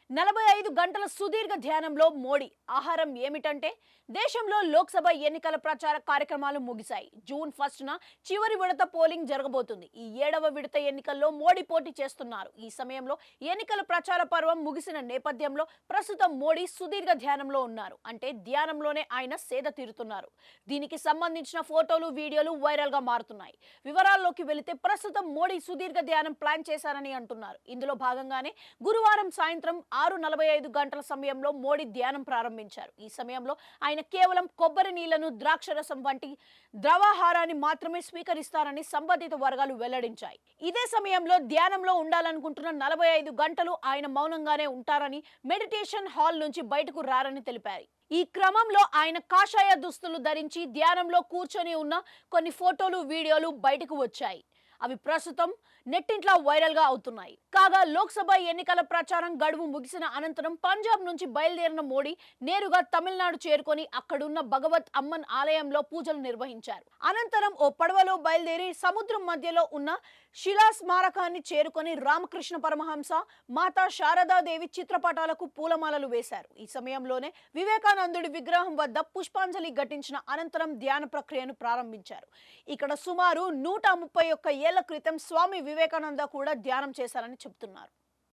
45 గంటల సుదీర్ఘ ధ్యానంలో మోడీ ఆహారం ఏమిటంటే దేశంలో లోక్సభ ఎన్నికల ప్రచార కార్యక్రమాలు ముగిశాయి. జూన్ 1న చివరి విడత పోలింగ్ జరగబోతుంది. ఈ 7వ విడత ఎన్నికల్లో మోడీ పోటీ చేస్తున్నారు. ఈ సమయంలో ఎన్నికల ప్రచార పర్వం ముగిసిన నేపథ్యంలో ప్రస్తుతం మోడీ సుదీర్ఘ ధ్యానంలో ఉన్నారు. అంటే ధ్యానంలోనే ఆయన సేద తీరుతున్నారు. దీనికి సంబంధించిన ఫోటోలు, వీడియోలు వైరల్ గా మారుతున్నాయి. వివరాల్లోకి వెళితే ప్రస్తుతం మోడీ సుదీర్ఘ ధ్యానం ప్లాన్ చేశారని అంటున్నారు. ఇందులో భాగంగానే గురువారం సాయంత్రం 6:45 గంటల సమయంలో మోడీ ధ్యానం ప్రారంభించారు. ఈ సమయంలో ఆయన కేవలం కొబ్బరి నీళ్లను, ద్రాక్షరసం వంటి ద్రవాహారాన్ని మాత్రమే స్వీకరిస్తారని సంబంధిత వర్గాలు వెల్లడించాయి. ఇదే సమయంలో ధ్యానంలో ఉండాలనుకుంటున్న 45 గంటలు ఆయన మౌనంగానే ఉంటారని, మెడిటేషన్ హాల్ నుంచి బయటకు రారని తెలిపారు. ఈ క్రమంలో ఆయన కాషాయ దుస్తులు ధరించి ధ్యానంలో కూర్చొని ఉన్న కొన్ని ఫోటోలు, వీడియోలు బయటకు వచ్చాయి. అవి ప్రస్తుతం నెట్టింట్లో వైరల్ గా అవుతున్నాయి. కాగా లోక్సభ ఎన్నికల ప్రచారం గడువు ముగిసిన అనంతరం పంజాబ్ నుంచి బయలుదేరిన మోడీ నేరుగా తమిళనాడు చేరుకొని అక్కడున్న భగవత్ అమ్మన్ ఆలయంలో పూజలు నిర్వహించారు. అనంతరం ఓ పడవలో బయలుదేరి సముద్రం మధ్యలో ఉన్న శిలా స్మారకాన్ని చేరుకొని రామకృష్ణ పరమహంస, మాతా శారదాదేవి చిత్రపటాలకు పూలమాలలు వేశారు. ఈ సమయంలోనే వివేకానందుడి విగ్రహం వద్ద పుష్పాంజలి ఘటించిన అనంతరం ధ్యాన ప్రక్రియను ప్రారంభించారు. ఇక్కడ సుమారు 131 ఏళ్ల క్రితం స్వామి వివేకానంద కూడా ధ్యానం చేశారని చెబుతున్నారు.